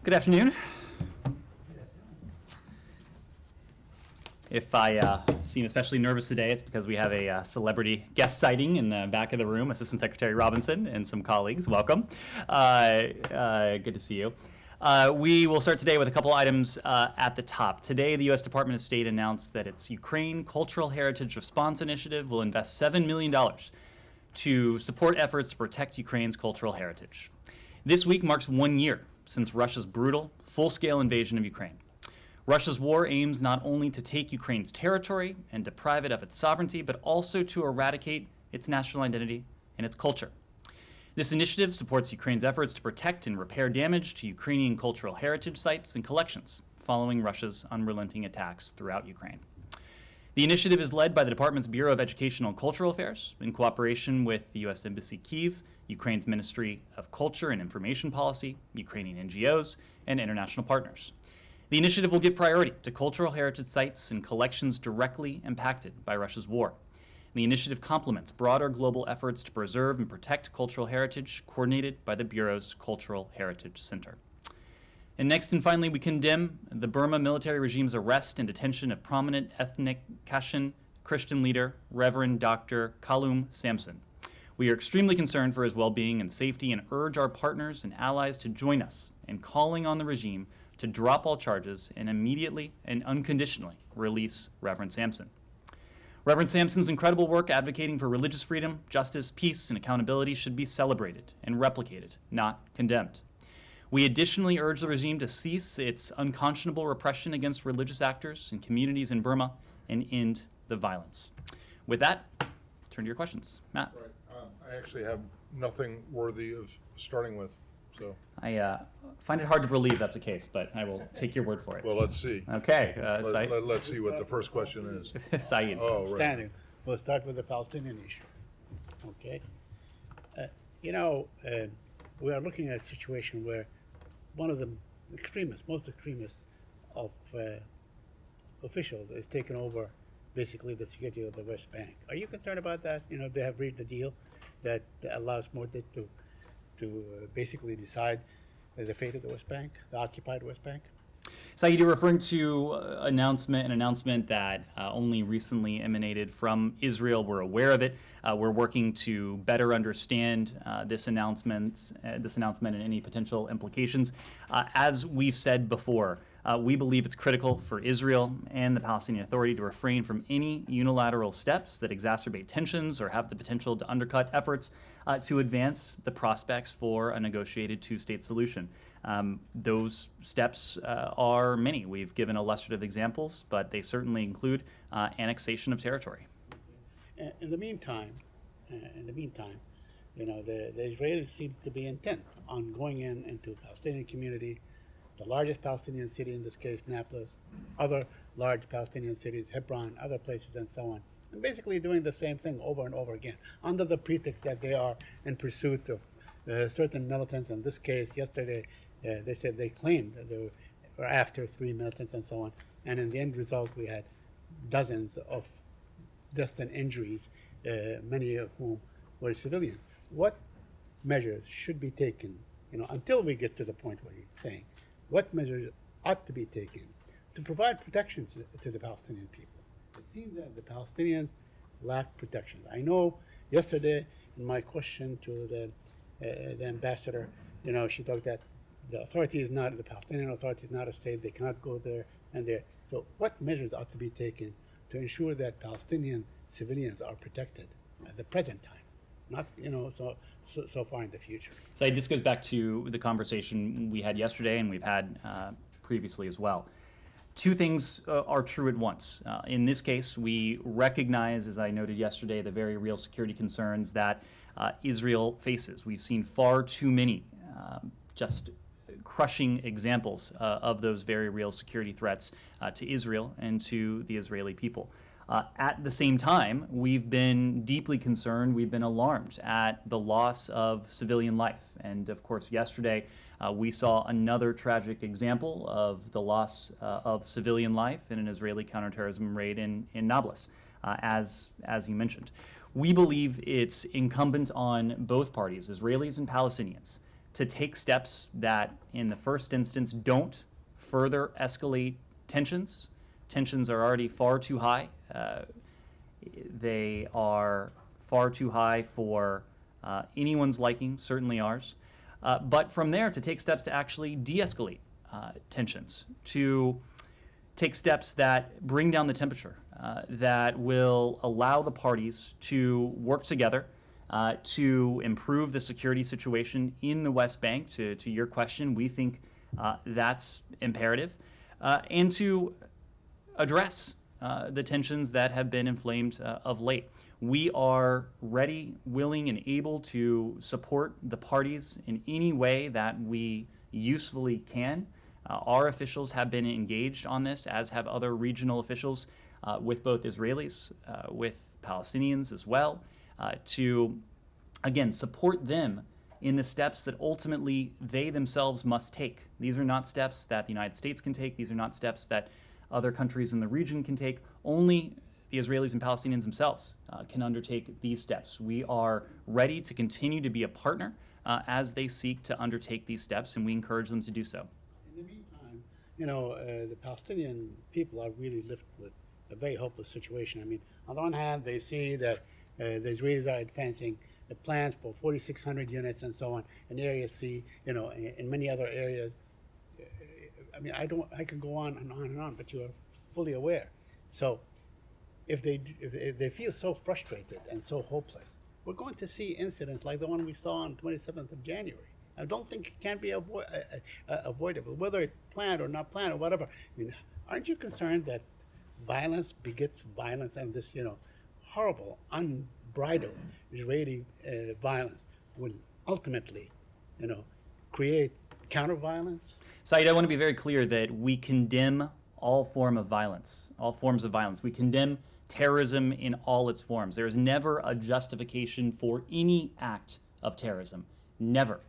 Good afternoon. If I seem especially nervous today, it's because we have a celebrity guest sighting in the back of the room, Assistant Secretary Robinson and some colleagues. Welcome. Good to see you. We will start today with a couple items at the top. Today, the U.S. Department of State announced that its Ukraine Cultural Heritage Response Initiative will invest $7 million to support efforts to protect Ukraine's cultural heritage. This week marks 1 year since Russia's brutal, full-scale invasion of Ukraine. Russia's war aims not only to take Ukraine's territory and deprive it of its sovereignty, but also to eradicate its national identity and its culture. This initiative supports Ukraine's efforts to protect and repair damage to Ukrainian cultural heritage sites and collections following Russia's unrelenting attacks throughout Ukraine. The initiative is led by the Department's Bureau of Educational and Cultural Affairs in cooperation with the U.S. Embassy Kyiv, Ukraine's Ministry of Culture and Information Policy, Ukrainian NGOs, and international partners. The initiative will give priority to cultural heritage sites and collections directly impacted by Russia's war. The initiative complements broader global efforts to preserve and protect cultural heritage coordinated by the Bureau's Cultural Heritage Center. And next and finally, we condemn the Burma military regime's arrest and detention of prominent ethnic Kachin Christian leader, Reverend Dr. Khalum Samson. We are extremely concerned for his well-being and safety and urge our partners and allies to join us in calling on the regime to drop all charges and immediately and unconditionally release Reverend Samson. Reverend Samson's incredible work advocating for religious freedom, justice, peace, and accountability should be celebrated and replicated, not condemned. We additionally urge the regime to cease its unconscionable repression against religious actors and communities in Burma and end the violence. With that, turn to your questions. Matt. Right. I actually have nothing worthy of starting with. So I find it hard to believe that's the case, but I will take your word for it. well, let's see. Okay, Let's see what the first question is. Saeed. Oh, right. Standing. We'll start with the Palestinian issue. Okay. We are looking at a situation where one of the most extremist of officials is taking over basically the security of the West Bank. Are you concerned about that? They have reached a deal that allows Mordet to basically decide the fate of the West Bank, the occupied West Bank? Saeed, you're referring to an announcement that only recently emanated from Israel. We're aware of it. We're working to better understand this announcement and any potential implications. As we've said before, we believe it's critical for Israel and the Palestinian Authority to refrain from any unilateral steps that exacerbate tensions or have the potential to undercut efforts to advance the prospects for a negotiated two-state solution. Those steps are many. We've given illustrative examples, but they certainly include annexation of territory. In the meantime, the Israelis seem to be intent on going into the Palestinian community, the largest Palestinian city in this case, Nablus, other large Palestinian cities, Hebron, other places, and so on, and basically doing the same thing over and over again, under the pretext that they are in pursuit of certain militants. In this case, yesterday, they said they claimed that they were after 3 militants and so on, and in the end result, we had dozens of deaths and injuries, many of whom were civilians. What measures should be taken, until we get to the point where you're saying, what measures ought to be taken to provide protection to the Palestinian people? It seems that the Palestinians lack protection. I know yesterday in my question to the ambassador, she thought that the Palestinian Authority is not a state, they cannot go there and there. So what measures ought to be taken to ensure that Palestinian civilians are protected at the present time, not so far in the future? So this goes back to the conversation we had yesterday and we've had previously as well. Two things are true at once. In this case, we recognize, as I noted yesterday, the very real security concerns that Israel faces. We've seen far too many just crushing examples of those very real security threats to Israel and to the Israeli people. At the same time, we've been deeply concerned, we've been alarmed at the loss of civilian life. And of course, yesterday, we saw another tragic example of the loss of civilian life in an Israeli counterterrorism raid in Nablus, as you mentioned. We believe it's incumbent on both parties, Israelis and Palestinians, to take steps that, in the first instance, don't further escalate tensions. Tensions are already far too high. They are far too high for anyone's liking, certainly ours. But from there, to take steps to actually de-escalate tensions, to take steps that bring down the temperature, that will allow the parties to work together to improve the security situation in the West Bank. To your question, we think that's imperative, and to address the tensions that have been inflamed of late. We are ready, willing, and able to support the parties in any way that we usefully can. Our officials have been engaged on this, as have other regional officials, with both Israelis, with Palestinians as well, to, again, support them in the steps that ultimately they themselves must take. These are not steps that the United States can take. These are not steps that other countries in the region can take. Only the Israelis and Palestinians themselves can undertake these steps. We are ready to continue to be a partner as they seek to undertake these steps, and we encourage them to do so. In the meantime, the Palestinian people are really left with a very hopeless situation. I mean, on the one hand, they see that the Israelis are advancing the plans for 4,600 units and so on in Area C, in many other areas. I mean, I can go on and on and on, but you are fully aware. So if they feel so frustrated and so hopeless, we're going to see incidents like the one we saw on 27th of January. I don't think it can be avoidable, whether it's planned or not planned or whatever. I mean, aren't you concerned that violence begets violence, and this, horrible, unbridled Israeli violence will ultimately, create counter-violence? Saeed, I want to be very clear that we condemn all forms of violence. We condemn terrorism in all its forms. There is never a justification for any act of terrorism. Never.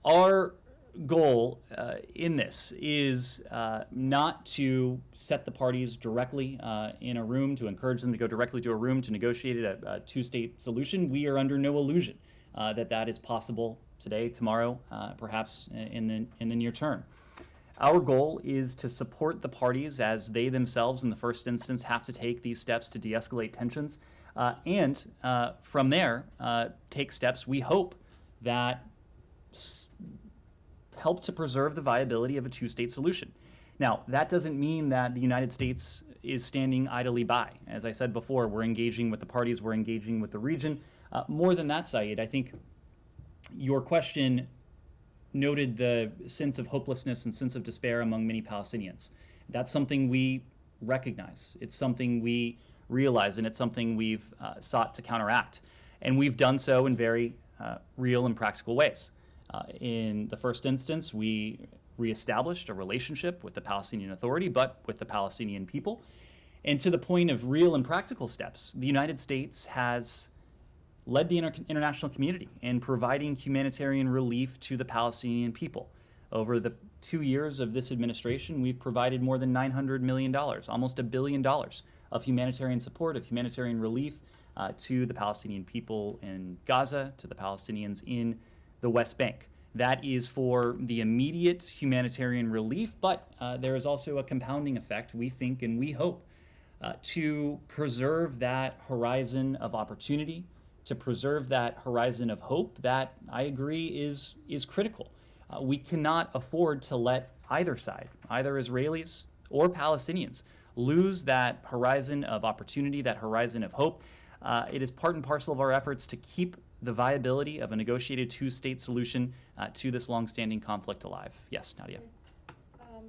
Our goal in this is not to set the parties directly in a room, to encourage them to go directly to a room to negotiate a two-state solution. We are under no illusion that is possible today, tomorrow, perhaps in the near term. Our goal is to support the parties as they themselves, in the first instance, have to take these steps to de-escalate tensions, and from there, take steps we hope that help to preserve the viability of a two-state solution. Now, that doesn't mean that the United States is standing idly by. As I said before, we're engaging with the parties, we're engaging with the region. More than that, Saeed, I think your question noted the sense of hopelessness and sense of despair among many Palestinians. That's something we recognize. It's something we realize, and it's something we've sought to counteract. And we've done so in very real and practical ways. In the first instance, we reestablished a relationship with the Palestinian Authority, but with the Palestinian people. And to the point of real and practical steps, the United States has led the international community in providing humanitarian relief to the Palestinian people. Over the 2 years of this administration, we've provided more than $900 million, almost $1 billion of humanitarian support, of humanitarian relief to the Palestinian people in Gaza, to the Palestinians in the West Bank. That is for the immediate humanitarian relief, but there is also a compounding effect, we think and we hope, to preserve that horizon of opportunity, to preserve that horizon of hope that, I agree, is critical. We cannot afford to let either side, either Israelis or Palestinians, lose that horizon of opportunity, that horizon of hope. It is part and parcel of our efforts to keep the viability of a negotiated two-state solution to this long-standing conflict alive. Yes, Nadia. I want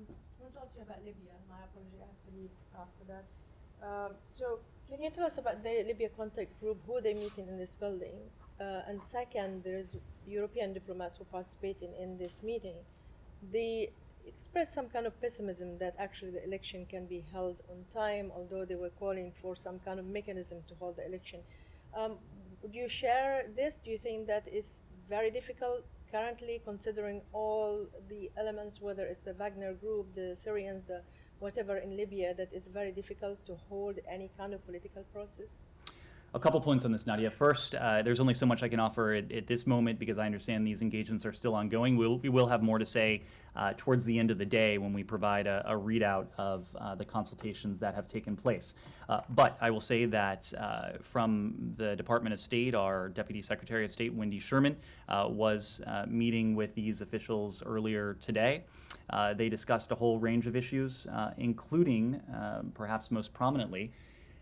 to ask you about Libya. My apology, I have to leave after that. So can you tell us about the Libya contact group, who they're meeting in this building? And second, there's European diplomats who participating in this meeting. They expressed some kind of pessimism that actually the election can be held on time, although they were calling for some kind of mechanism to hold the election. Would you share this? Do you think that is very difficult currently, considering all the elements, whether it's the Wagner group, the Syrians, the whatever in Libya, that is very difficult to hold any kind of political process? A couple points on this, Nadia. First, there's only so much I can offer at this moment because I understand these engagements are still ongoing. We will have more to say towards the end of the day when we provide a readout of the consultations that have taken place. But I will say that from the Department of State, our Deputy Secretary of State, Wendy Sherman, was meeting with these officials earlier today. They discussed a whole range of issues, including, perhaps most prominently,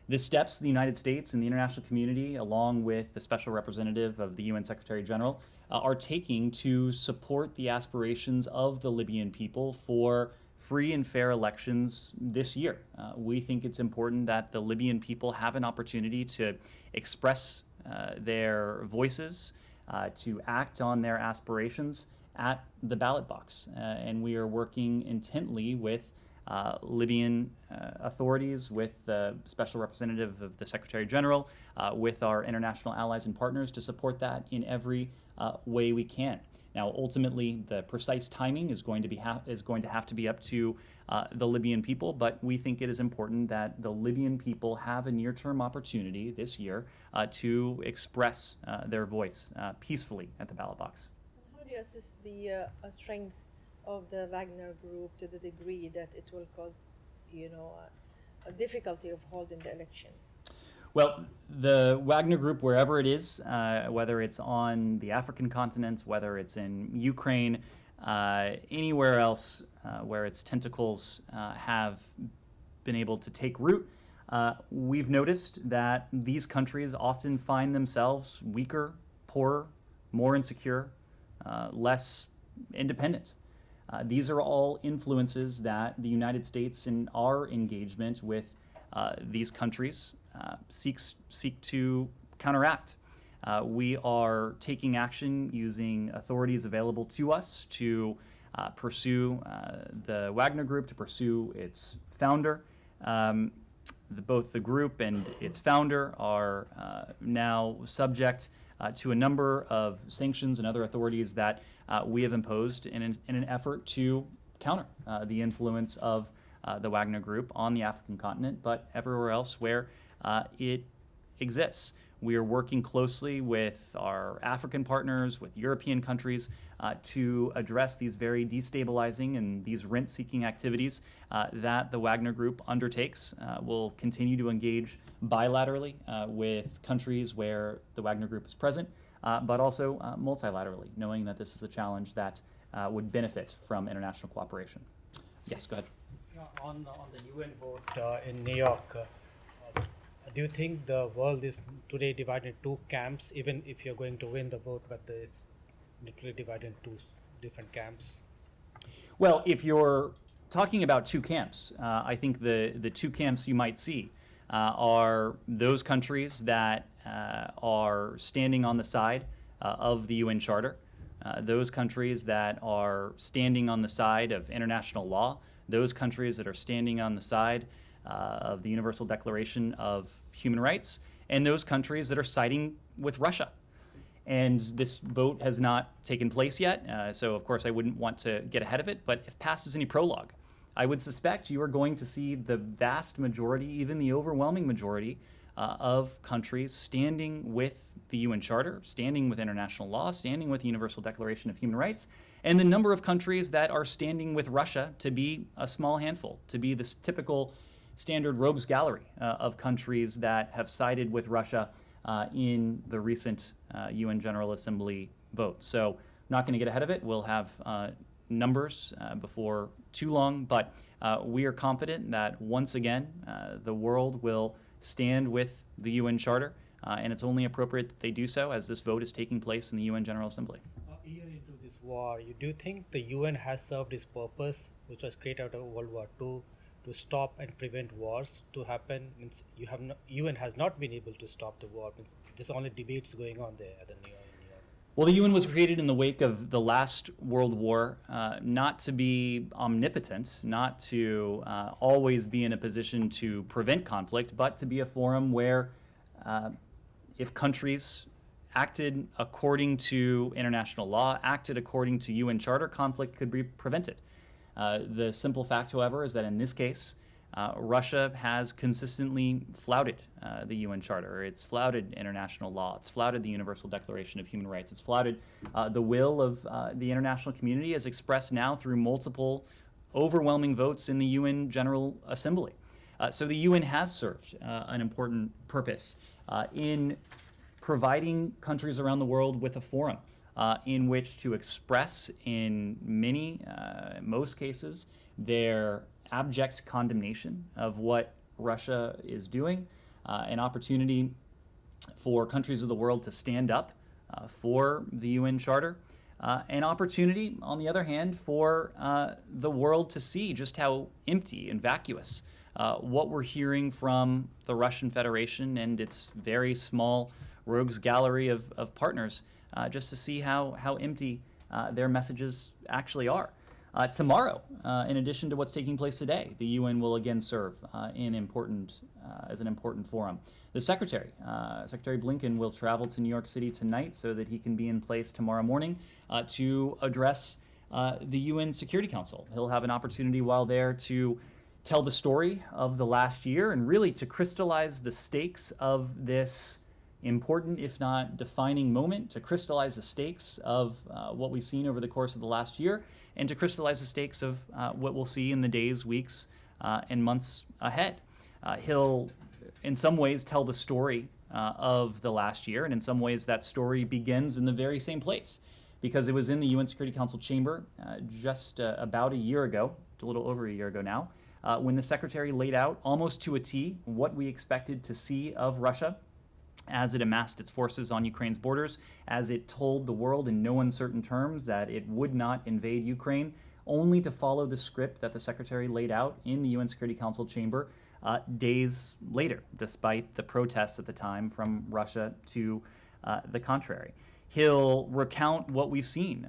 the steps the United States and the international community, along with the special representative of the UN Secretary General, are taking to support the aspirations of the Libyan people for free and fair elections this year. We think it's important that the Libyan people have an opportunity to express their voices, to act on their aspirations at the ballot box. And we are working intently with Libyan authorities, with the special representative of the Secretary General, with our international allies and partners to support that in every way we can. Now, ultimately, the precise timing is going to have to be up to the Libyan people, but we think it is important that the Libyan people have a near-term opportunity this year to express their voice peacefully at the ballot box. How do you assess the strength of the Wagner Group to the degree that it will cause, a difficulty of holding the election? Well, the Wagner Group, wherever it is, whether it's on the African continent, whether it's in Ukraine, anywhere else where its tentacles have been able to take root, we've noticed that these countries often find themselves weaker, poorer, more insecure, less independent. These are all influences that the United States, in our engagement with these countries, seek to counteract. We are taking action using authorities available to us to pursue the Wagner Group, to pursue its founder. Both the group and its founder are now subject to a number of sanctions and other authorities that we have imposed in an effort to counter the influence of the Wagner Group on the African continent, but everywhere else where it exists. We are working closely with our African partners, with European countries, to address these very destabilizing and these rent-seeking activities that the Wagner Group undertakes. We'll continue to engage bilaterally with countries where the Wagner Group is present, but also multilaterally, knowing that this is a challenge that would benefit from international cooperation. Yes, go ahead. On the UN vote in New York, do you think the world is today divided into two camps, even if you're going to win the vote, but it's literally divided into different camps? Well, if you're talking about two camps, I think the two camps you might see are those countries that are standing on the side of the UN Charter, those countries that are standing on the side of international law, those countries that are standing on the side of the Universal Declaration of Human Rights, and those countries that are siding with Russia. And this vote has not taken place yet, so of course I wouldn't want to get ahead of it, but if past is any prologue, I would suspect you are going to see the vast majority, even the overwhelming majority, of countries standing with the UN Charter, standing with international law, standing with the Universal Declaration of Human Rights, and the number of countries that are standing with Russia to be a small handful, to be this typical standard rogues gallery of countries that have sided with Russia in the recent UN General Assembly vote. So not going to get ahead of it. We'll have numbers before too long, but we are confident that once again the world will stand with the UN Charter, and it's only appropriate that they do so as this vote is taking place in the UN General Assembly. A year into this war, do you think the UN has served its purpose, which was created out of World War II, to stop and prevent wars to happen? UN has not been able to stop the war. There's only debates going on there at the New York. Well, the UN was created in the wake of the last World War, not to be omnipotent, not to always be in a position to prevent conflict, but to be a forum where if countries acted according to international law, acted according to UN Charter, conflict could be prevented. The simple fact, however, is that in this case, Russia has consistently flouted the UN Charter. It's flouted international law. It's flouted the Universal Declaration of Human Rights. It's flouted the will of the international community as expressed now through multiple overwhelming votes in the UN General Assembly. So the UN has served an important purpose in providing countries around the world with a forum in which to express, in most cases, their abject condemnation of what Russia is doing, an opportunity for countries of the world to stand up for the UN Charter, an opportunity, on the other hand, for the world to see just how empty and vacuous what we're hearing from the Russian Federation and its very small rogues gallery of partners, just to see how empty their messages actually are. Tomorrow, in addition to what's taking place today, the UN will again serve as an important forum. The Secretary Blinken, will travel to New York City tonight so that he can be in place tomorrow morning to address the UN Security Council. He'll have an opportunity while there to tell the story of the last year and really to crystallize the stakes of this important, if not defining moment, to crystallize the stakes of what we've seen over the course of the last year, and to crystallize the stakes of what we'll see in the days, weeks, and months ahead. He'll, in some ways, tell the story of the last year, and in some ways that story begins in the very same place, because it was in the UN Security Council chamber just about a year ago, a little over a year ago now, when the Secretary laid out almost to a T what we expected to see of Russia as it amassed its forces on Ukraine's borders, as it told the world in no uncertain terms that it would not invade Ukraine, only to follow the script that the Secretary laid out in the UN Security Council chamber days later, despite the protests at the time from Russia to the contrary. He'll recount what we've seen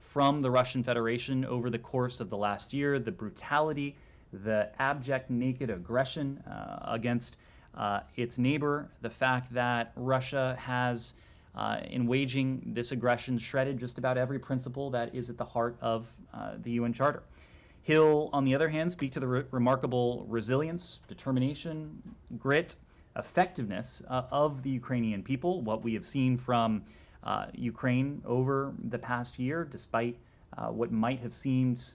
from the Russian Federation over the course of the last year, the brutality, the abject, naked aggression against its neighbor, the fact that Russia has, in waging this aggression, shredded just about every principle that is at the heart of the UN Charter. He'll, on the other hand, speak to the remarkable resilience, determination, grit, effectiveness of the Ukrainian people, what we have seen from Ukraine over the past year, despite what might have seemed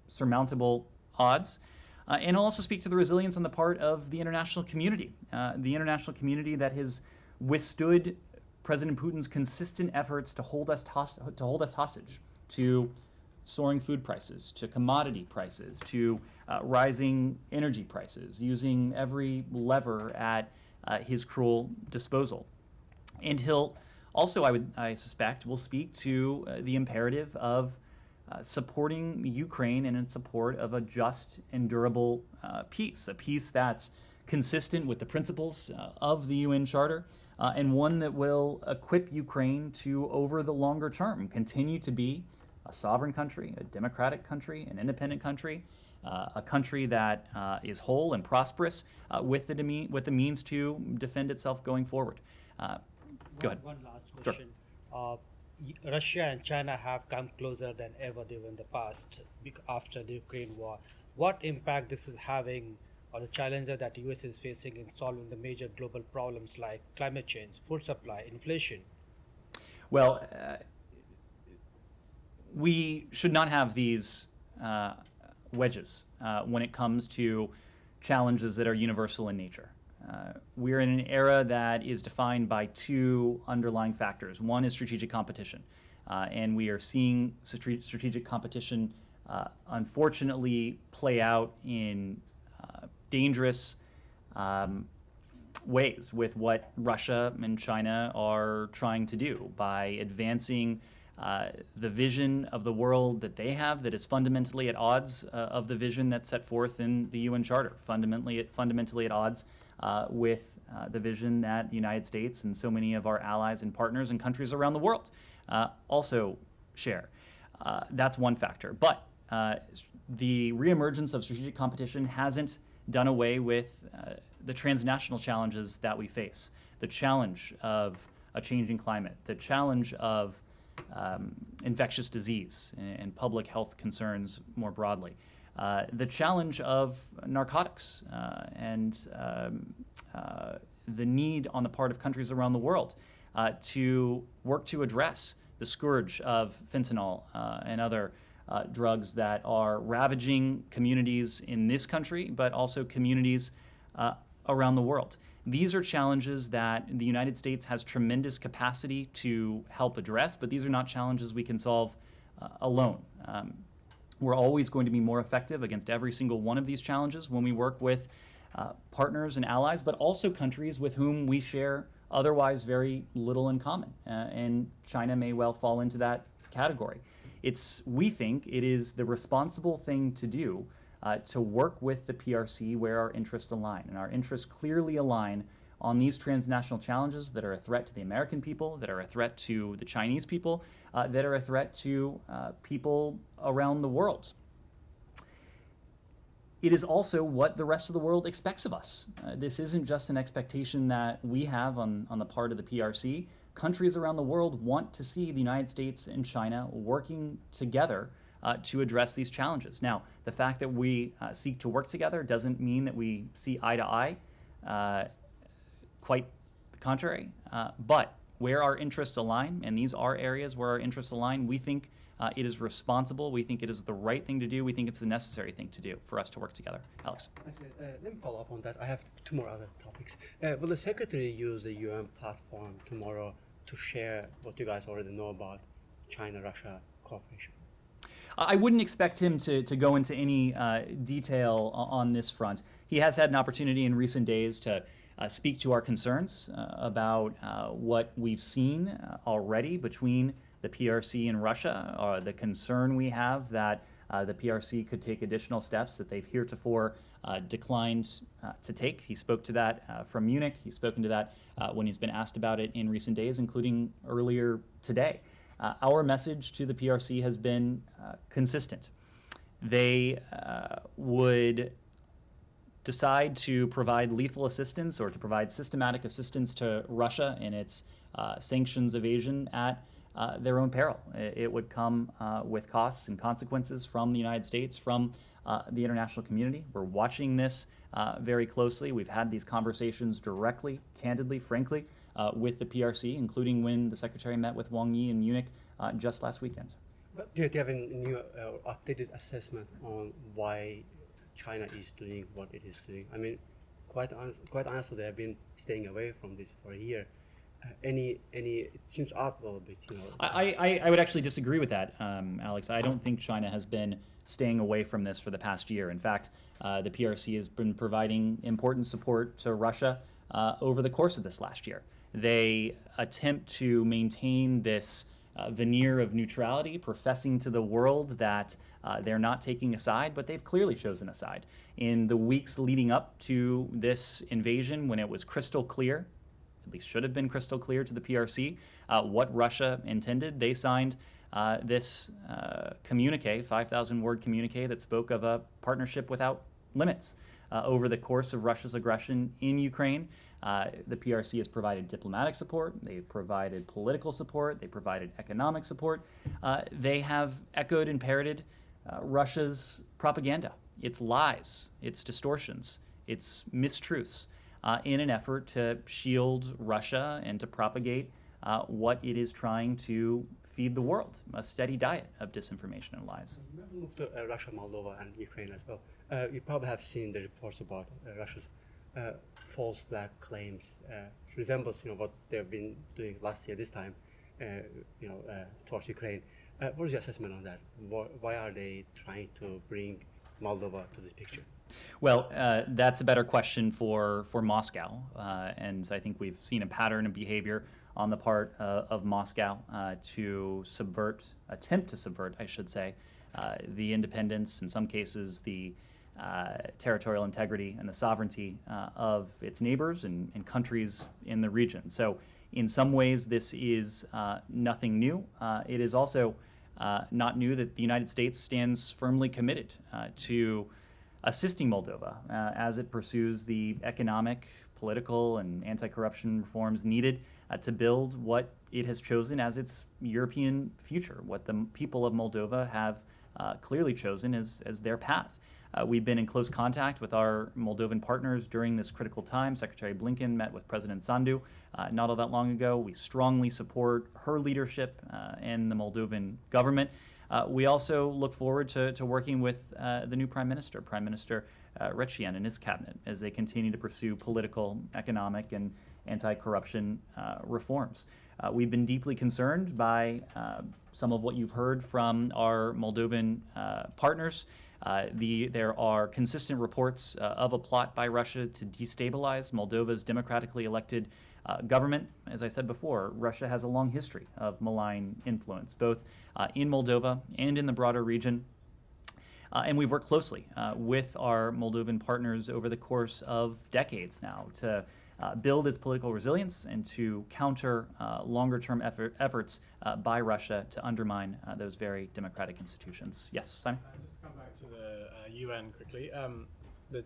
surmountable odds. And he'll also speak to the resilience on the part of the international community that has withstood President Putin's consistent efforts to hold us hostage to soaring food prices, to commodity prices, to rising energy prices, using every lever at his cruel disposal. And he'll also, I suspect, will speak to the imperative of supporting Ukraine and in support of a just and durable peace, a peace that's consistent with the principles of the UN Charter, and one that will equip Ukraine to, over the longer term, continue to be a sovereign country, a democratic country, an independent country, a country that is whole and prosperous with the means to defend itself going forward. Go ahead. One last Sure. question. Russia and China have come closer than ever they were in the past after the Ukraine war. What impact this is having on the challenges that US is facing in solving the major global problems like climate change, food supply, inflation? Well, we should not have these wedges when it comes to challenges that are universal in nature. We're in an era that is defined by two underlying factors. One is strategic competition, and we are seeing strategic competition unfortunately play out in dangerous ways with what Russia and China are trying to do by advancing the vision of the world that they have that is fundamentally at odds of the vision that's set forth in the UN Charter, fundamentally at odds with the vision that the United States and so many of our allies and partners and countries around the world also share. That's one factor. But the reemergence of strategic competition hasn't done away with the transnational challenges that we face. The challenge of a changing climate, the challenge of infectious disease and public health concerns more broadly, the challenge of narcotics and the need on the part of countries around the world to work to address the scourge of fentanyl and other drugs that are ravaging communities in this country, but also communities around the world. These are challenges that the United States has tremendous capacity to help address, but these are not challenges we can solve alone. We're always going to be more effective against every single one of these challenges when we work with partners and allies, but also countries with whom we share otherwise very little in common. And China may well fall into that category. We think it is the responsible thing to do to work with the PRC where our interests align. And our interests clearly align on these transnational challenges that are a threat to the American people, that are a threat to the Chinese people, that are a threat to people around the world. It is also what the rest of the world expects of us. This isn't just an expectation that we have on the part of the PRC. Countries around the world want to see the United States and China working together to address these challenges. Now, the fact that we seek to work together doesn't mean that we see eye to eye. Quite the contrary. But where our interests align, and these are areas where our interests align, we think it is responsible. We think it is the right thing to do. We think it's the necessary thing to do for us to work together. Alex. Let me follow up on that. I have two more other topics. Will the Secretary use the UN platform tomorrow to share what you guys already know about China-Russia cooperation? I wouldn't expect him to go into any detail on this front. He has had an opportunity in recent days to speak to our concerns about what we've seen already between the PRC and Russia, the concern we have that the PRC could take additional steps that they've heretofore declined to take. He spoke to that from Munich. He's spoken to that when he's been asked about it in recent days, including earlier today. Our message to the PRC has been consistent. They would decide to provide lethal assistance or to provide systematic assistance to Russia in its sanctions evasion at their own peril. It would come with costs and consequences from the United States, from the international community. We're watching this very closely. We've had these conversations directly, candidly, frankly, with the PRC, including when the Secretary met with Wang Yi in Munich just last weekend. But do you have a new updated assessment on why China is doing what it is doing? I mean, quite honestly, they have been staying away from this for a year. It seems odd a little bit, you know. I would actually disagree with that, Alex. I don't think China has been staying away from this for the past year. In fact, the PRC has been providing important support to Russia over the course of this last year. They attempt to maintain this veneer of neutrality, professing to the world that they're not taking a side, but they've clearly chosen a side. In the weeks leading up to this invasion, when it was crystal clear, at least should have been crystal clear to the PRC, what Russia intended, they signed this communique, 5,000-word communique that spoke of a partnership without limits. Over the course of Russia's aggression in Ukraine, the PRC has provided diplomatic support, they've provided political support, they provided economic support. They have echoed and parroted Russia's propaganda, its lies, its distortions, its mistruths, in an effort to shield Russia and to propagate what it is trying to feed the world, a steady diet of disinformation and lies. We'll move to Russia, Moldova, and Ukraine as well. You probably have seen the reports about Russia's false flag claims. Resembles, what they've been doing last year, this time, towards Ukraine. What is your assessment on that? Why are they trying to bring Moldova to this picture? Well, that's a better question for Moscow, and I think we've seen a pattern of behavior on the part of Moscow to attempt to subvert, I should say, the independence, in some cases the territorial integrity and the sovereignty of its neighbors and countries in the region. So in some ways this is nothing new. It is also not new that the United States stands firmly committed to assisting Moldova as it pursues the economic, political, and anti-corruption reforms needed to build what it has chosen as its European future, what the people of Moldova have clearly chosen as their path. We've been in close contact with our Moldovan partners during this critical time. Secretary Blinken met with President Sandu not all that long ago. We strongly support her leadership and the Moldovan government. We also look forward to working with the new Prime Minister, Prime Minister Recien, and his cabinet as they continue to pursue political, economic, and anti-corruption reforms. We've been deeply concerned by some of what you've heard from our Moldovan partners. There are consistent reports of a plot by Russia to destabilize Moldova's democratically elected government. As I said before, Russia has a long history of malign influence, both in Moldova and in the broader region. And we've worked closely with our Moldovan partners over the course of decades now to build its political resilience and to counter longer-term efforts by Russia to undermine those very democratic institutions. Yes, Simon? Just to come back to the UN quickly. The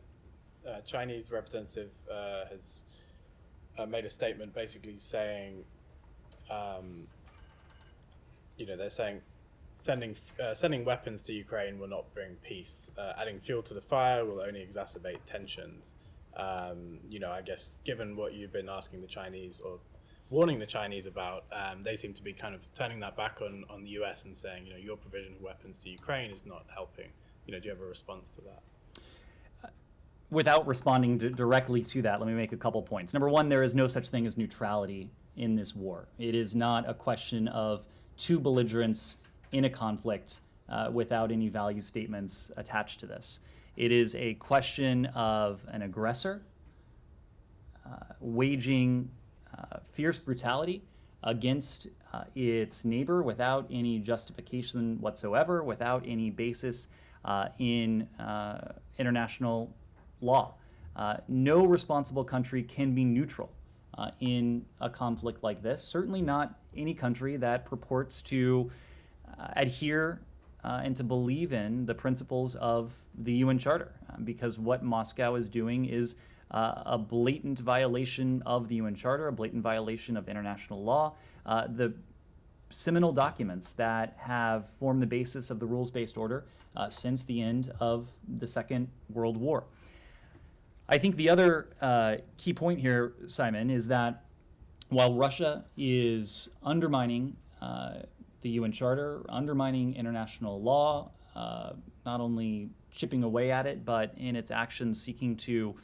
Chinese representative has made a statement basically saying, they're saying sending weapons to Ukraine will not bring peace. Adding fuel to the fire will only exacerbate tensions. I guess given what you've been asking the Chinese or warning the Chinese about, they seem to be kind of turning that back on the US and saying, your provision of weapons to Ukraine is not helping. Do you have a response to that? Without responding directly to that, let me make a couple points. Number one, there is no such thing as neutrality in this war. It is not a question of two belligerents in a conflict without any value statements attached to this. It is a question of an aggressor waging fierce brutality against its neighbor without any justification whatsoever, without any basis in international law. No responsible country can be neutral in a conflict like this. Certainly not any country that purports to adhere and to believe in the principles of the UN Charter, because what Moscow is doing is a blatant violation of the UN Charter, a blatant violation of international law. The seminal documents that have formed the basis of the rules-based order since the end of the Second World War. I think the other key point here, Simon, is that while Russia is undermining the UN Charter, undermining international law, not only chipping away at it, but in its actions seeking to,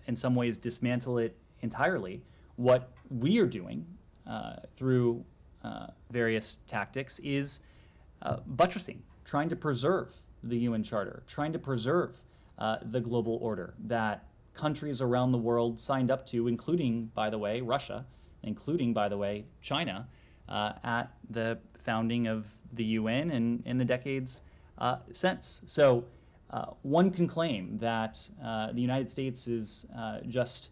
in some ways, dismantle it entirely, what we are doing through various tactics is buttressing, trying to preserve the UN Charter, trying to preserve the global order that countries around the world signed up to, including, by the way, Russia, including, by the way, China, at the founding of the UN and in the decades since. So one can claim that the United States is just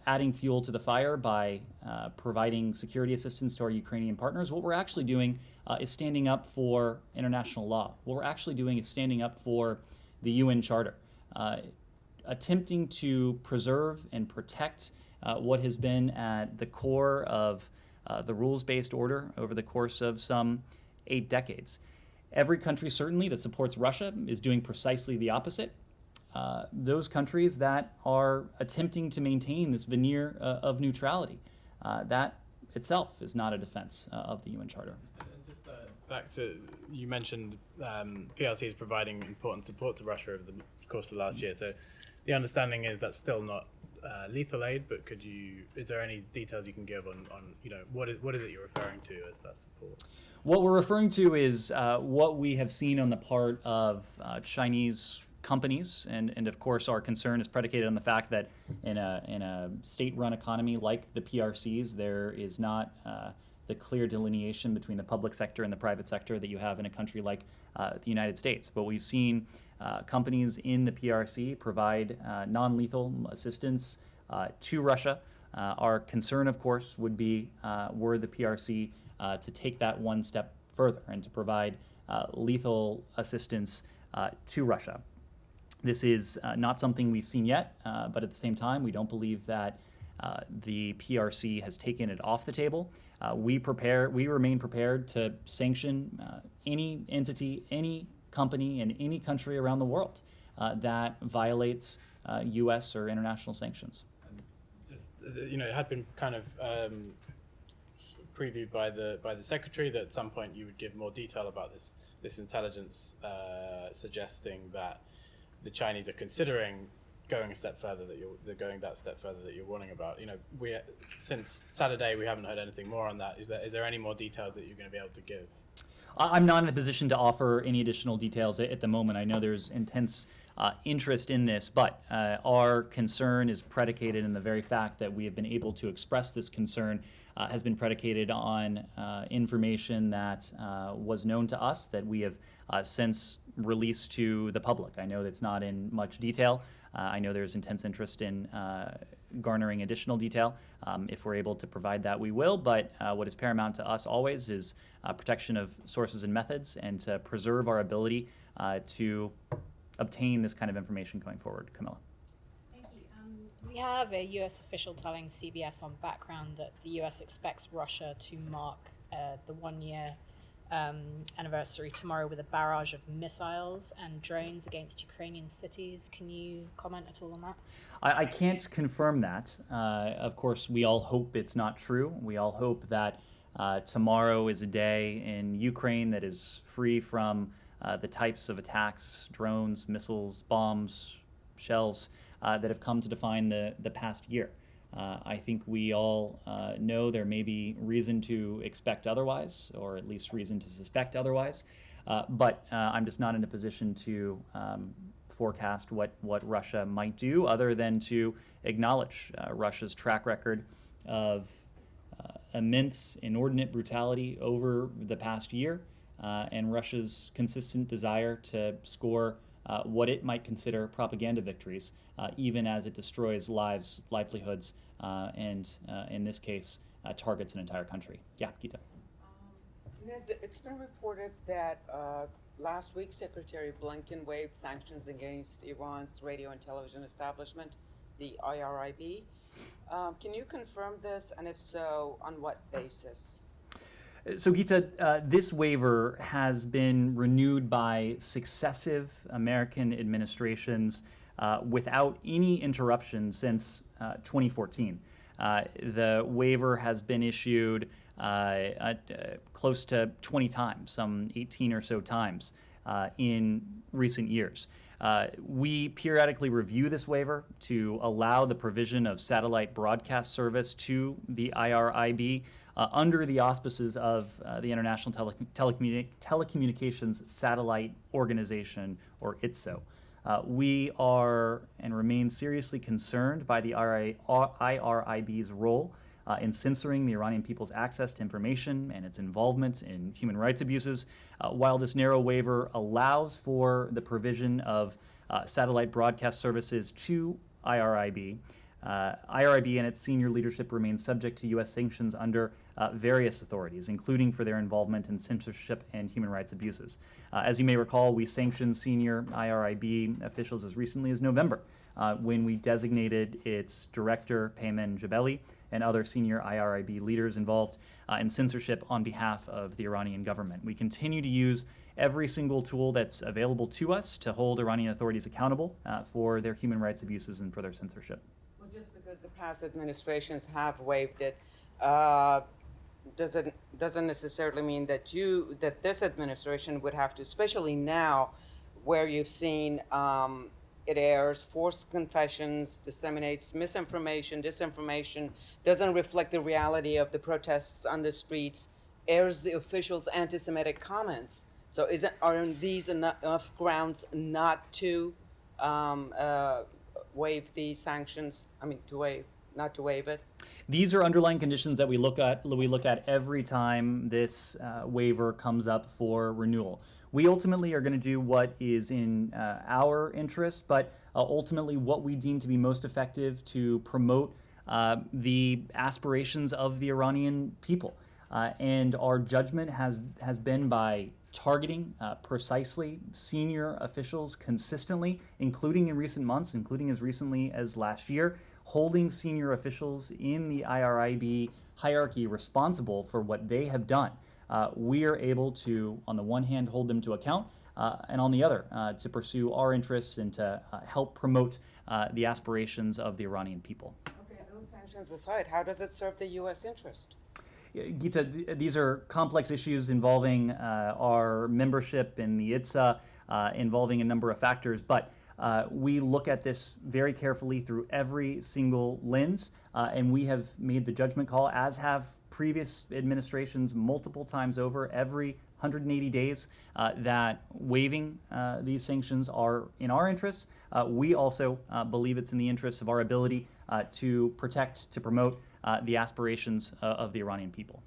adding fuel to the fire by providing security assistance to our Ukrainian partners. What we're actually doing is standing up for international law. What we're actually doing is standing up for the UN Charter, attempting to preserve and protect what has been at the core of the rules-based order over the course of some 8 decades. Every country, certainly, that supports Russia is doing precisely the opposite. Those countries that are attempting to maintain this veneer of neutrality, that itself is not a defense of the UN Charter. And just back to, you mentioned PRC is providing important support to Russia over the course of the last year. So the understanding is that's still not lethal aid, but is there any details you can give on what is it you're referring to as that support? What we're referring to is what we have seen on the part of Chinese companies, and of course our concern is predicated on the fact that in a state-run economy like the PRCs, there is not the clear delineation between the public sector and the private sector that you have in a country like the United States. But we've seen companies in the PRC provide non-lethal assistance to Russia. Our concern, of course, would be were the PRC to take that one step further and to provide lethal assistance to Russia. This is not something we've seen yet, but at the same time, we don't believe that the PRC has taken it off the table. we remain prepared to sanction any entity, any company in any country around the world that violates U.S. or international sanctions. Just it had been kind of previewed by the secretary that at some point you would give more detail about this intelligence suggesting that the Chinese are considering going a step further that you're warning about. Since Saturday we haven't heard anything more on that. Is there any more details that you're going to be able to give? I'm not in a position to offer any additional details at the moment. I know there's intense interest in this, but our concern is predicated in the very fact that we have been able to express this concern has been predicated on information that was known to us that we have since released to the public. I know that's not in much detail. I know there's intense interest in garnering additional detail. If we're able to provide that, we will, but what is paramount to us always is protection of sources and methods and to preserve our ability to obtain this kind of information going forward. Camilla. Thank you. We have a U.S. official telling CBS on background that the U.S. expects Russia to mark the 1-year anniversary tomorrow with a barrage of missiles and drones against Ukrainian cities. Can you comment at all on that? I can't confirm that. Of course, we all hope it's not true. We all hope that tomorrow is a day in Ukraine that is free from the types of attacks, drones, missiles, bombs, shells that have come to define the past year. I think we all know there may be reason to expect otherwise, or at least reason to suspect otherwise, but I'm just not in a position to forecast what Russia might do other than to acknowledge Russia's track record of immense, inordinate brutality over the past year, and Russia's consistent desire to score what it might consider propaganda victories, even as it destroys lives, livelihoods, and in this case, targets an entire country. Yeah, Gita. Ned, it's been reported that last week Secretary Blinken waived sanctions against Iran's radio and television establishment, the IRIB. Can you confirm this, and if so, on what basis? So, Gita, this waiver has been renewed by successive American administrations without any interruption since 2014. The waiver has been issued close to 20 times, some 18 or so times in recent years. We periodically review this waiver to allow the provision of satellite broadcast service to the IRIB under the auspices of the International Telecommunications Satellite Organization, or ITSO. We are and remain seriously concerned by the IRIB's role in censoring the Iranian people's access to information and its involvement in human rights abuses. While this narrow waiver allows for the provision of satellite broadcast services to IRIB, IRIB and its senior leadership remain subject to U.S. sanctions under various authorities, including for their involvement in censorship and human rights abuses. As you may recall, we sanctioned senior IRIB officials as recently as November when we designated its director, Payman Jebeli, and other senior IRIB leaders involved in censorship on behalf of the Iranian government. We continue to use every single tool that's available to us to hold Iranian authorities accountable for their human rights abuses and for their censorship. Well, just because the past administrations have waived it, doesn't necessarily mean that this administration would have to, especially now, where you've seen it airs forced confessions, disseminates misinformation, disinformation, doesn't reflect the reality of the protests on the streets, airs the officials' anti-Semitic comments. So aren't these enough grounds not to waive these sanctions? I mean, not to waive it? These are underlying conditions that we look at every time this waiver comes up for renewal. We ultimately are going to do what is in our interest, but ultimately what we deem to be most effective to promote the aspirations of the Iranian people. And our judgment has been by targeting precisely senior officials consistently, including in recent months, including as recently as last year, holding senior officials in the IRIB hierarchy responsible for what they have done. We are able to, on the one hand, hold them to account, and on the other, to pursue our interests and to help promote the aspirations of the Iranian people. Okay, those sanctions aside, how does it serve the U.S. interest? Gita, these are complex issues involving our membership in the ITSA, involving a number of factors, but we look at this very carefully through every single lens, and we have made the judgment call, as have previous administrations multiple times over, every 180 days, that waiving these sanctions are in our interests. We also believe it's in the interests of our ability to protect, to promote the aspirations of the Iranian people.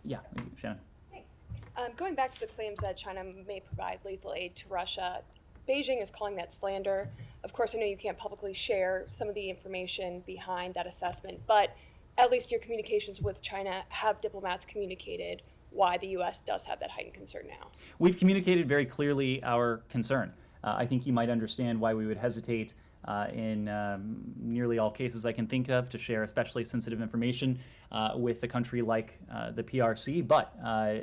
Yeah, Shannon. Thanks. Going back to the claims that China may provide lethal aid to Russia, Beijing is calling that slander. Of course, I know you can't publicly share some of the information behind that assessment, but at least your communications with China, have diplomats communicated why the U.S. does have that heightened concern now? We've communicated very clearly our concern. I think you might understand why we would hesitate in nearly all cases I can think of to share especially sensitive information with a country like the PRC, but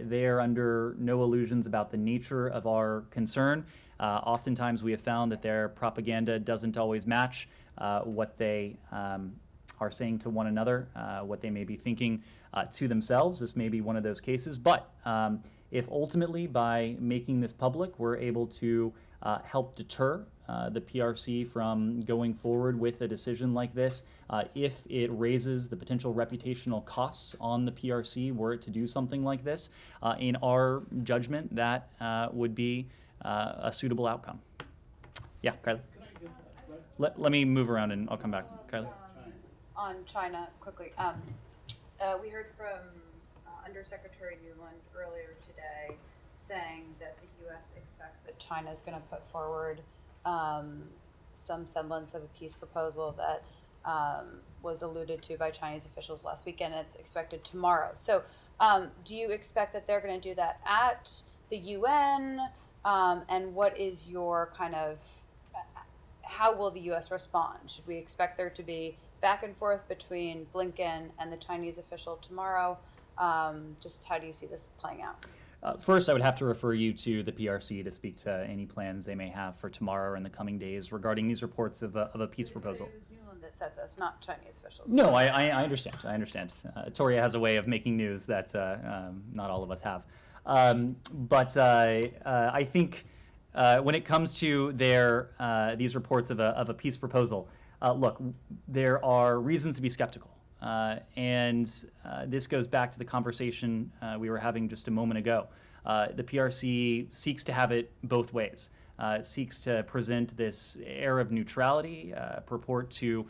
they are under no illusions about the nature of our concern. Oftentimes we have found that their propaganda doesn't always match what they are saying to one another, what they may be thinking to themselves. This may be one of those cases, but if ultimately by making this public we're able to help deter the PRC from going forward with a decision like this, if it raises the potential reputational costs on the PRC were it to do something like this, in our judgment that would be a suitable outcome. Yeah, Kylie. Let me move around and I'll come back. Kylie. On China, quickly. We heard from Undersecretary Nuland earlier today saying that the U.S. expects that China is going to put forward some semblance of a peace proposal that was alluded to by Chinese officials last weekend. It's expected tomorrow. So do you expect that they're going to do that at the UN? And what is your kind of, how will the U.S. respond? Should we expect there to be back and forth between Blinken and the Chinese official tomorrow? Just how do you see this playing out? First, I would have to refer you to the PRC to speak to any plans they may have for tomorrow or in the coming days regarding these reports of a peace proposal. It was Nuland that said this, not Chinese officials. No, I understand. I understand. Toria has a way of making news that not all of us have. But I think when it comes to their these reports of a peace proposal, look, there are reasons to be skeptical. And this goes back to the conversation we were having just a moment ago. The PRC seeks to have it both ways. It seeks to present this air of neutrality, purport to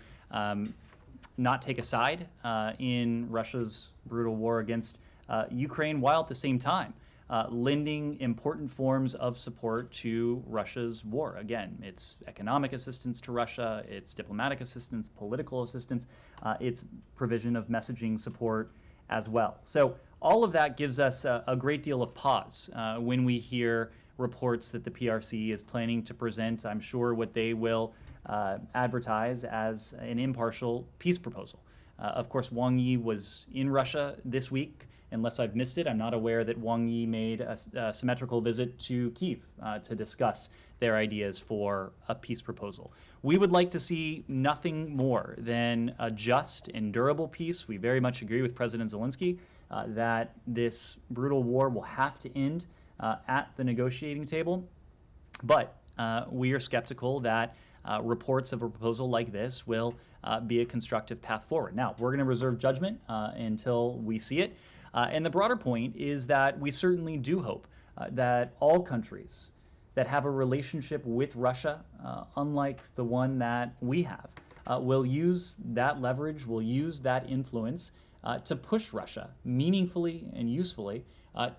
not take a side in Russia's brutal war against Ukraine, while at the same time lending important forms of support to Russia's war. Again, it's economic assistance to Russia, it's diplomatic assistance, political assistance, it's provision of messaging support as well. So all of that gives us a great deal of pause when we hear reports that the PRC is planning to present, I'm sure, what they will advertise as an impartial peace proposal. Of course, Wang Yi was in Russia this week. Unless I've missed it, I'm not aware that Wang Yi made a symmetrical visit to Kyiv to discuss their ideas for a peace proposal. We would like to see nothing more than a just and durable peace. We very much agree with President Zelensky that this brutal war will have to end at the negotiating table. But we are skeptical that reports of a proposal like this will be a constructive path forward. Now, we're going to reserve judgment until we see it. And the broader point is that we certainly do hope that all countries that have a relationship with Russia, unlike the one that we have, will use that leverage, will use that influence to push Russia meaningfully and usefully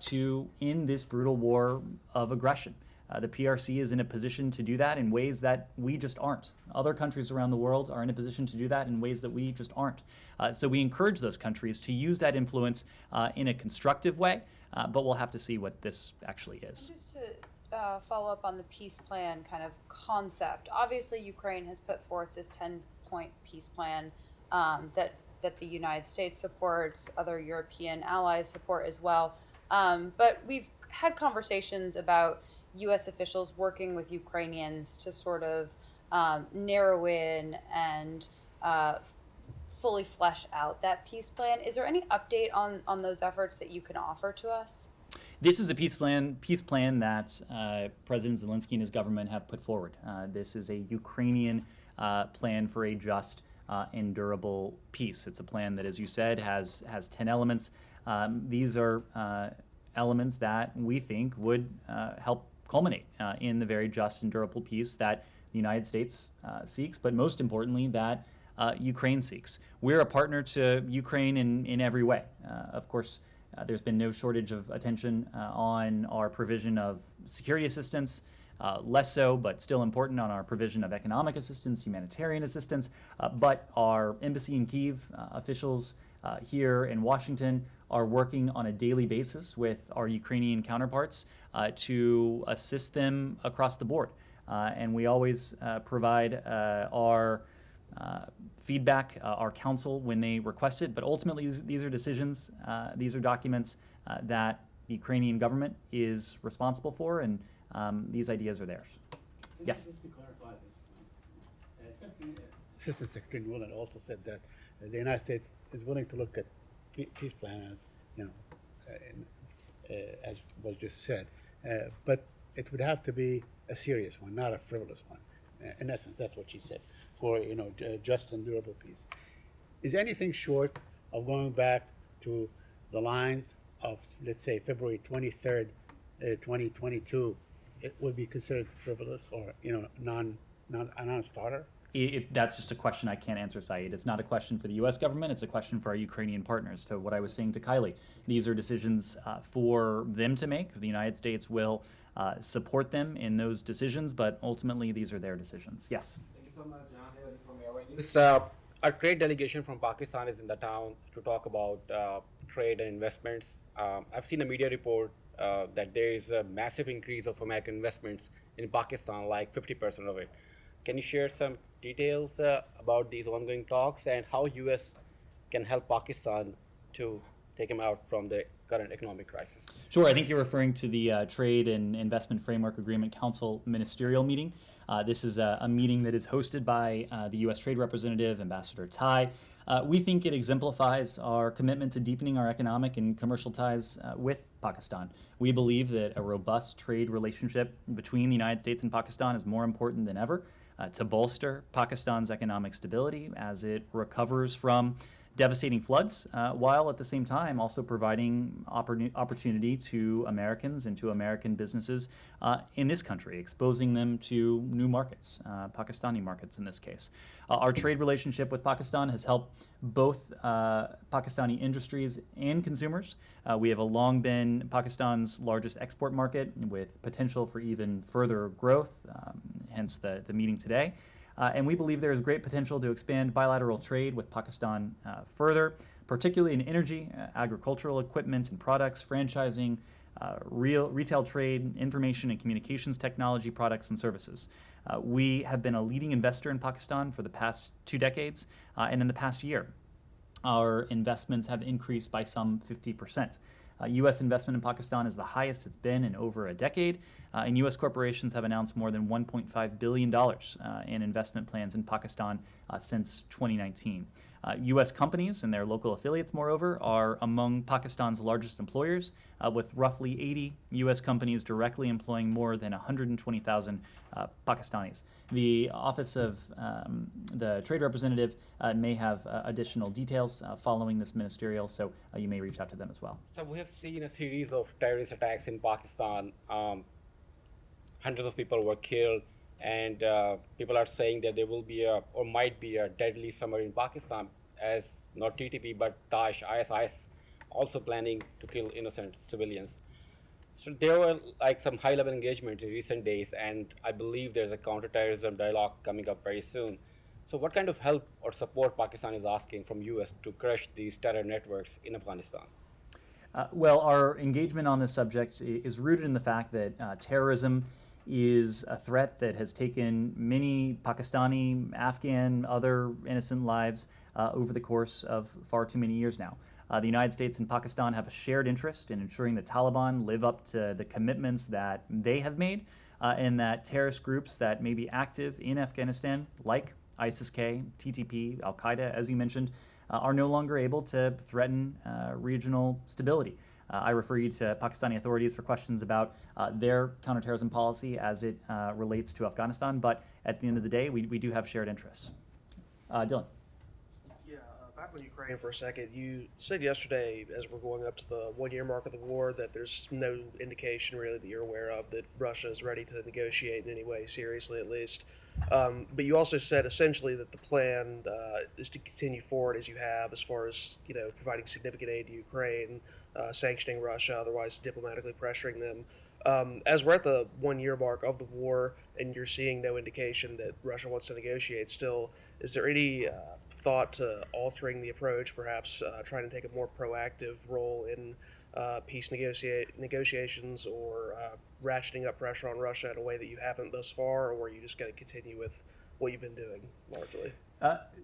to end this brutal war of aggression. The PRC is in a position to do that in ways that we just aren't. Other countries around the world are in a position to do that in ways that we just aren't. So we encourage those countries to use that influence in a constructive way, but we'll have to see what this actually is. Just to follow up on the peace plan kind of concept, obviously Ukraine has put forth this 10-point peace plan that the United States supports, other European allies support as well. But we've had conversations about U.S. officials working with Ukrainians to sort of narrow in and fully flesh out that peace plan. Is there any update on those efforts that you can offer to us? This is a peace plan that President Zelensky and his government have put forward. This is a Ukrainian plan for a just and durable peace. It's a plan that, as you said, has 10 elements. These are elements that we think would help culminate in the very just and durable peace that the United States seeks, but most importantly, that Ukraine seeks. We're a partner to Ukraine in every way. Of course, there's been no shortage of attention on our provision of security assistance, less so, but still important on our provision of economic assistance, humanitarian assistance. But our embassy in Kyiv, officials here in Washington, are working on a daily basis with our Ukrainian counterparts to assist them across the board. And we always provide our feedback, our counsel when they request it. But ultimately, these are decisions, these are documents that the Ukrainian government is responsible for, and these ideas are theirs. Yes? Just to clarify this, Assistant Secretary Nuland also said that the United States is willing to look at peace plan as, you know, as was just said, but it would have to be a serious one, not a frivolous one. In essence, that's what she said, for, you know, just and durable peace. Is anything short of going back to the lines of, let's say, February 23rd, 2022, it would be considered frivolous or, you know, a non-starter? That's just a question I can't answer, Saeed. It's not a question for the U.S. government. It's a question for our Ukrainian partners. To what I was saying to Kylie, these are decisions for them to make. The United States will support them in those decisions, but ultimately these are their decisions. Yes? Thank you so much, John. From Airways. A trade delegation from Pakistan is in the town to talk about trade and investments. I've seen a media report that there is a massive increase of American investments in Pakistan, like 50% of it. Can you share some details about these ongoing talks and how U.S. can help Pakistan to take them out from the current economic crisis? Sure. I think you're referring to the Trade and Investment Framework Agreement Council ministerial meeting. This is a meeting that is hosted by the U.S. Trade Representative, Ambassador Tai. We think it exemplifies our commitment to deepening our economic and commercial ties with Pakistan. We believe that a robust trade relationship between the United States and Pakistan is more important than ever to bolster Pakistan's economic stability as it recovers from devastating floods, while at the same time also providing opportunity to Americans and to American businesses in this country, exposing them to new markets, Pakistani markets in this case. Our trade relationship with Pakistan has helped both Pakistani industries and consumers. We have long been Pakistan's largest export market with potential for even further growth, hence the meeting today. And we believe there is great potential to expand bilateral trade with Pakistan further, particularly in energy, agricultural equipment and products, franchising, retail trade, information and communications technology products and services. We have been a leading investor in Pakistan for the past 2 decades, and in the past year, our investments have increased by some 50%. U.S. investment in Pakistan is the highest it's been in over a decade, and U.S. corporations have announced more than $1.5 billion in investment plans in Pakistan since 2019. U.S. companies and their local affiliates, moreover, are among Pakistan's largest employers, with roughly 80 U.S. companies directly employing more than 120,000 Pakistanis. The Office of the Trade Representative may have additional details following this ministerial, so you may reach out to them as well. So we have seen a series of terrorist attacks in Pakistan. Hundreds of people were killed, and people are saying that there will be or might be a deadly summer in Pakistan, as not TTP but Daesh, ISIS, also planning to kill innocent civilians. So there were like some high-level engagement in recent days, and I believe there's a counterterrorism dialogue coming up very soon. So what kind of help or support Pakistan is asking from US to crush these terror networks in Afghanistan? Well, our engagement on this subject is rooted in the fact that terrorism is a threat that has taken many Pakistani, Afghan, other innocent lives over the course of far too many years now. The United States and Pakistan have a shared interest in ensuring the Taliban live up to the commitments that they have made, and that terrorist groups that may be active in Afghanistan, like ISIS-K, TTP, Al-Qaeda, as you mentioned, are no longer able to threaten regional stability. I refer you to Pakistani authorities for questions about their counterterrorism policy as it relates to Afghanistan, but at the end of the day, we do have shared interests. Dylan. Yeah, back on Ukraine for a second. You said yesterday, as we're going up to the 1 year mark of the war, that there's no indication really that you're aware of that Russia is ready to negotiate in any way, seriously at least. But you also said essentially that the plan is to continue forward as you have, as far as providing significant aid to Ukraine, sanctioning Russia, otherwise diplomatically pressuring them. As we're at the 1 year mark of the war, and you're seeing no indication that Russia wants to negotiate still, is there any thought to altering the approach, perhaps trying to take a more proactive role in peace negotiations, or ratcheting up pressure on Russia in a way that you haven't thus far, or are you just going to continue with what you've been doing largely?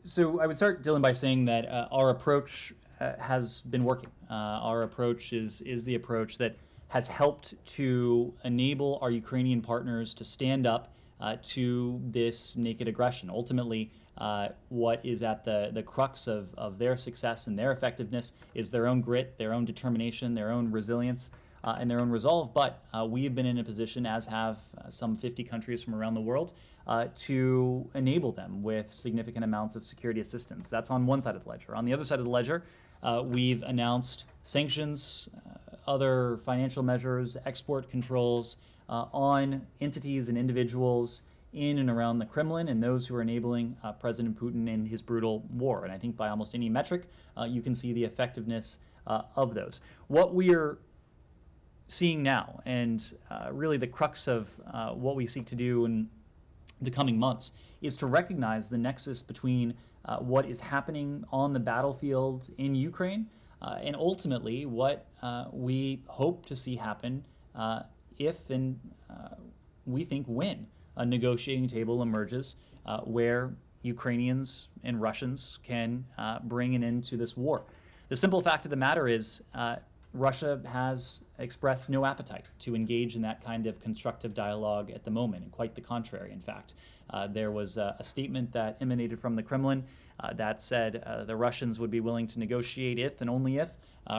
So I would start, Dylan, by saying that our approach has been working. Our approach is the approach that has helped to enable our Ukrainian partners to stand up to this naked aggression. Ultimately, what is at the crux of their success and their effectiveness is their own grit, their own determination, their own resilience, and their own resolve. But we have been in a position, as have some 50 countries from around the world, to enable them with significant amounts of security assistance. That's on one side of the ledger. On the other side of the ledger, we've announced sanctions, other financial measures, export controls on entities and individuals in and around the Kremlin and those who are enabling President Putin in his brutal war. And I think by almost any metric, you can see the effectiveness of those. What we're seeing now, and really the crux of what we seek to do in the coming months, is to recognize the nexus between what is happening on the battlefield in Ukraine and ultimately what we hope to see happen if and we think when a negotiating table emerges where Ukrainians and Russians can bring an end to this war. The simple fact of the matter is Russia has expressed no appetite to engage in that kind of constructive dialogue at the moment, and quite the contrary, in fact. There was a statement that emanated from the Kremlin that said the Russians would be willing to negotiate if and only if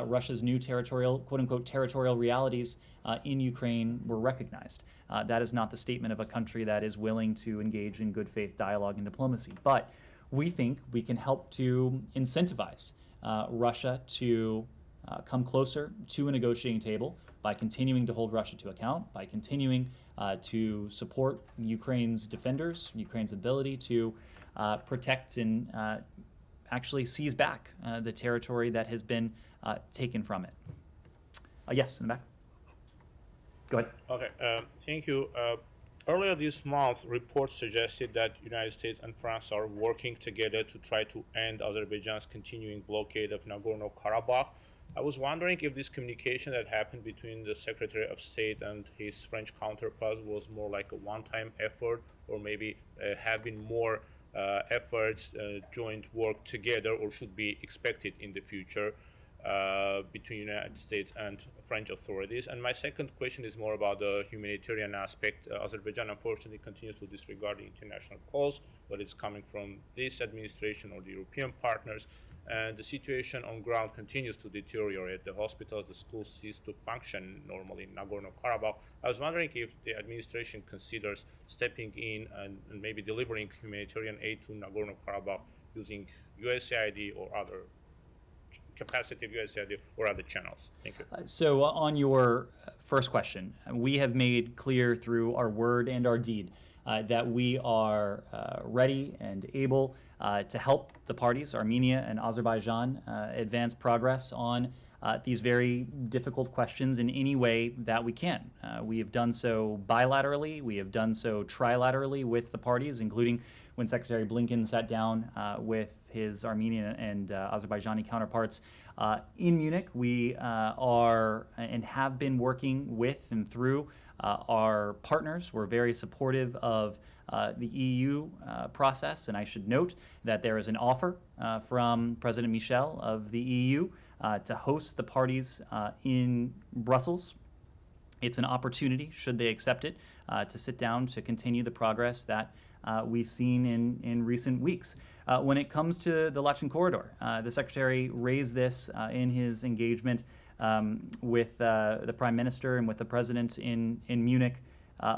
Russia's new territorial, quote-unquote, territorial realities in Ukraine were recognized. That is not the statement of a country that is willing to engage in good faith dialogue and diplomacy. But we think we can help to incentivize Russia to come closer to a negotiating table by continuing to hold Russia to account, by continuing to support Ukraine's defenders, Ukraine's ability to protect and actually seize back the territory that has been taken from it. Yes, in the back. Go ahead. Okay, thank you. Earlier this month, reports suggested that United States and France are working together to try to end Azerbaijan's continuing blockade of Nagorno-Karabakh. I was wondering if this communication that happened between the Secretary of State and his French counterpart was more like a one-time effort, or maybe have been more efforts, joint work together, or should be expected in the future between United States and French authorities. And my second question is more about the humanitarian aspect. Azerbaijan unfortunately continues to disregard the international calls, whether it's coming from this administration or the European partners. And the situation on ground continues to deteriorate. The hospitals, the schools cease to function normally in Nagorno-Karabakh. I was wondering if the administration considers stepping in and maybe delivering humanitarian aid to Nagorno-Karabakh using USAID or other capacity of USAID or other channels. Thank you. So on your first question, we have made clear through our word and our deed that we are ready and able to help the parties, Armenia and Azerbaijan, advance progress on these very difficult questions in any way that we can. We have done so bilaterally, we have done so trilaterally with the parties, including when Secretary Blinken sat down with his Armenian and Azerbaijani counterparts in Munich. We are and have been working with and through our partners. We're very supportive of the EU process, and I should note that there is an offer from President Michel of the EU to host the parties in Brussels. It's an opportunity, should they accept it, to sit down to continue the progress that we've seen in recent weeks. When it comes to the Lachen Corridor, the Secretary raised this in his engagement with the Prime Minister and with the President in Munich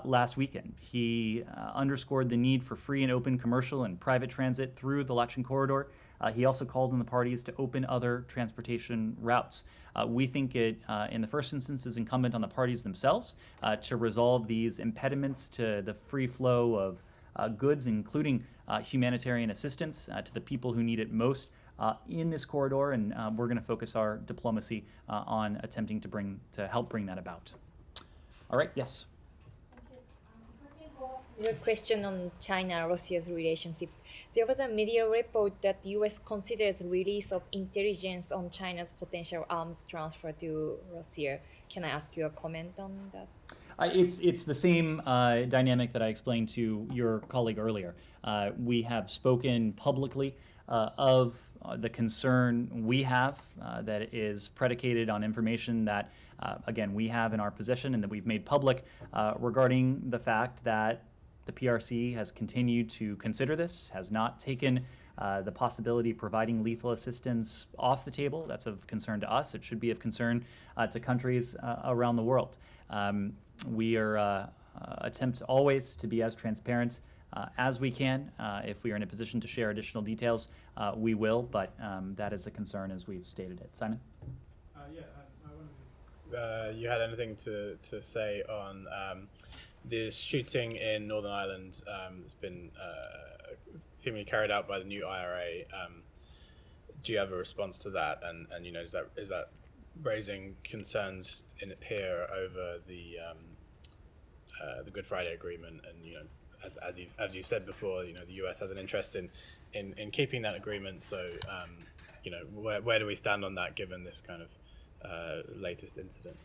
last weekend. He underscored the need for free and open commercial and private transit through the Lachen Corridor. He also called on the parties to open other transportation routes. We think it, in the first instance, is incumbent on the parties themselves to resolve these impediments to the free flow of goods, including humanitarian assistance to the people who need it most in this corridor, and we're going to focus our diplomacy on attempting to help bring that about. All right, yes. A question on China-Russia's relationship. There was a media report that the U.S. considers release of intelligence on China's potential arms transfer to Russia. Can I ask you a comment on that? It's the same dynamic that I explained to your colleague earlier. We have spoken publicly of the concern we have that is predicated on information that, again, we have in our possession and that we've made public regarding the fact that the PRC has continued to consider this, has not taken the possibility of providing lethal assistance off the table. That's of concern to us. It should be of concern to countries around the world. We are attempt always to be as transparent as we can. If we are in a position to share additional details, we will, but that is a concern as we've stated it. Simon? You had anything to say on the shooting in Northern Ireland that's been seemingly carried out by the new IRA? Do you have a response to that? And you know, is that raising concerns in here over the Good Friday Agreement? And you know, as you said before, you know, the US has an interest in keeping that agreement. So you know, where do we stand on that, given this kind of latest incident?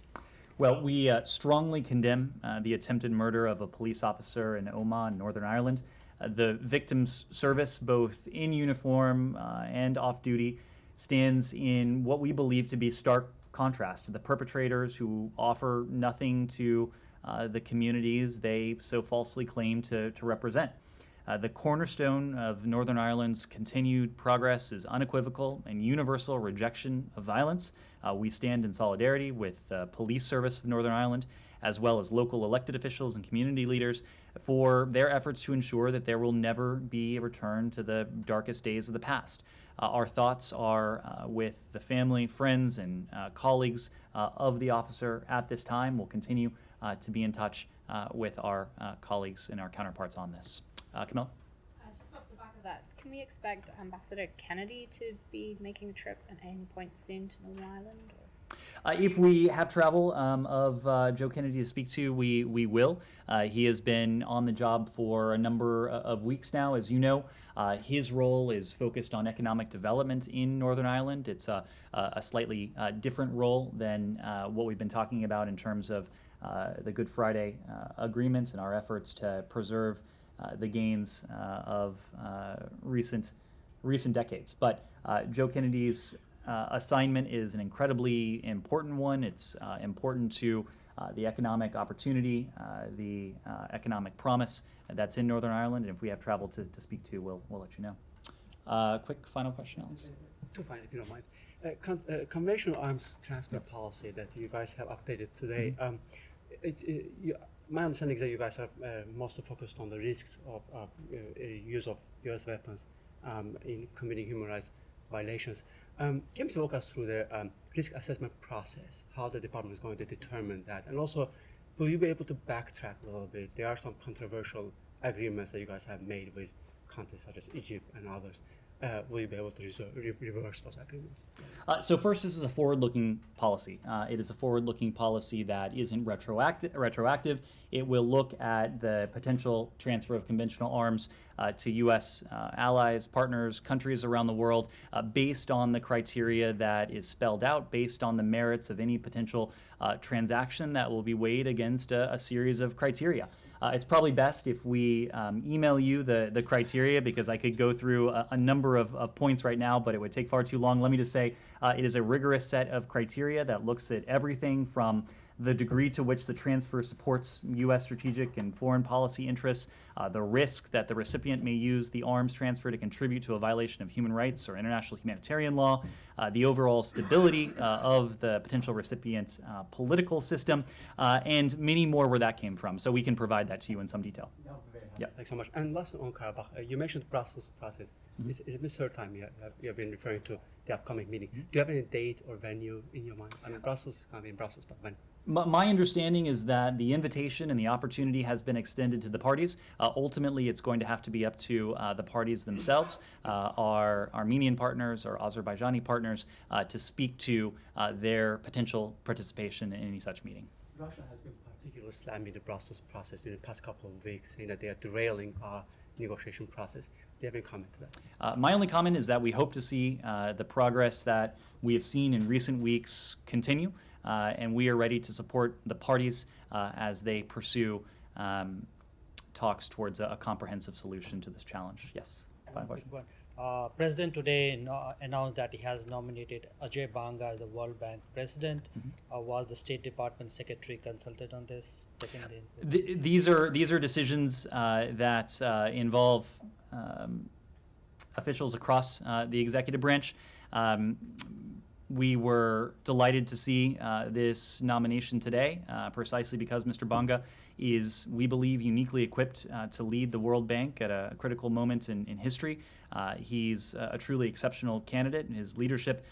Well, we strongly condemn the attempted murder of a police officer in Omagh, Northern Ireland. The victim's service, both in uniform and off-duty, stands in what we believe to be stark contrast to the perpetrators who offer nothing to the communities they so falsely claim to represent. The cornerstone of Northern Ireland's continued progress is unequivocal and universal rejection of violence. We stand in solidarity with the police service of Northern Ireland, as well as local elected officials and community leaders, for their efforts to ensure that there will never be a return to the darkest days of the past. Our thoughts are with the family, friends, and colleagues of the officer at this time. We'll continue to be in touch with our colleagues and our counterparts on this. Camille? Just off the back of that, can we expect Ambassador Kennedy to be making a trip at any point soon to Northern Ireland? If we have travel of Joe Kennedy to speak to, we will. He has been on the job for a number of weeks now, as you know. His role is focused on economic development in Northern Ireland. It's a slightly different role than what we've been talking about in terms of the Good Friday Agreement and our efforts to preserve the gains of recent decades. But Joe Kennedy's assignment is an incredibly important one. It's important to the economic opportunity, the economic promise that's in Northern Ireland. And if we have travel to speak to, we'll let you know. Quick final question, Alex. Two final, if you don't mind. Conventional arms transfer policy that you guys have updated today. My understanding is that you guys are mostly focused on the risks of use of U.S. weapons in committing human rights violations. Can you walk us through the risk assessment process, how the department is going to determine that? And also, will you be able to backtrack a little bit? There are some controversial agreements that you guys have made with countries such as Egypt and others. will you be able to reverse those agreements? So first, this is a forward-looking policy. It is a forward-looking policy that isn't retroactive. It will look at the potential transfer of conventional arms to U.S. Allies, partners, countries around the world, based on the criteria that is spelled out, based on the merits of any potential transaction that will be weighed against a series of criteria. It's probably best if we email you the criteria, because I could go through a number of points right now, but it would take far too long. Let me just say it is a rigorous set of criteria that looks at everything from the degree to which the transfer supports U.S. strategic and foreign policy interests, the risk that the recipient may use the arms transfer to contribute to a violation of human rights or international humanitarian law, the overall stability of the potential recipient political system, and many more where that came from. So we can provide that to you in some detail. Yeah, thanks so much. And last on Karabakh, you mentioned Brussels process. It's the third time you have been referring to the upcoming meeting. Do you have any date or venue in your mind? I mean, Brussels is going to be in Brussels, but when? My understanding is that the invitation and the opportunity has been extended to the parties. Ultimately, it's going to have to be up to the parties themselves, our Armenian partners, our Azerbaijani partners, to speak to their potential participation in any such meeting. Russia has been particularly slamming the Brussels process in the past couple of weeks, saying that they are derailing our negotiation process. Do you have any comment to that? My only comment is that we hope to see the progress that we have seen in recent weeks continue. And we are ready to support the parties as they pursue talks towards a comprehensive solution to this challenge. Yes, final question. President today announced that he has nominated Ajay Banga as the World Bank president. Was the State Department secretary consulted on this? These are decisions that involve officials across the executive branch. We were delighted to see this nomination today, precisely because Mr. Banga is, we believe, uniquely equipped to lead the World Bank at a critical moment in history. He's a truly exceptional candidate, and his leadership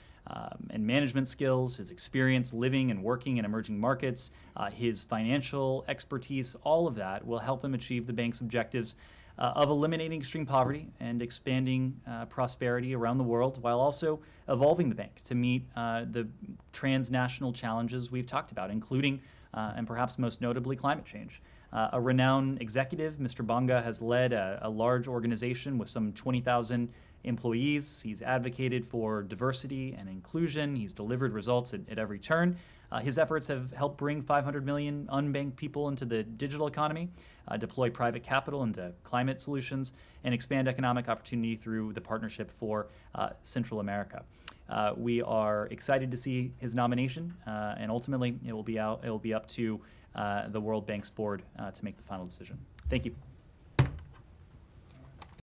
and management skills, his experience living and working in emerging markets, his financial expertise, all of that will help him achieve the bank's objectives of eliminating extreme poverty and expanding prosperity around the world, while also evolving the bank to meet the transnational challenges we've talked about, including and perhaps most notably climate change. A renowned executive, Mr. Banga has led a large organization with some 20,000 employees. He's advocated for diversity and inclusion. He's delivered results at every turn. His efforts have helped bring 500 million unbanked people into the digital economy, deploy private capital into climate solutions, and expand economic opportunity through the Partnership for Central America. We are excited to see his nomination, and ultimately it will be up to the World Bank's board to make the final decision. Thank you.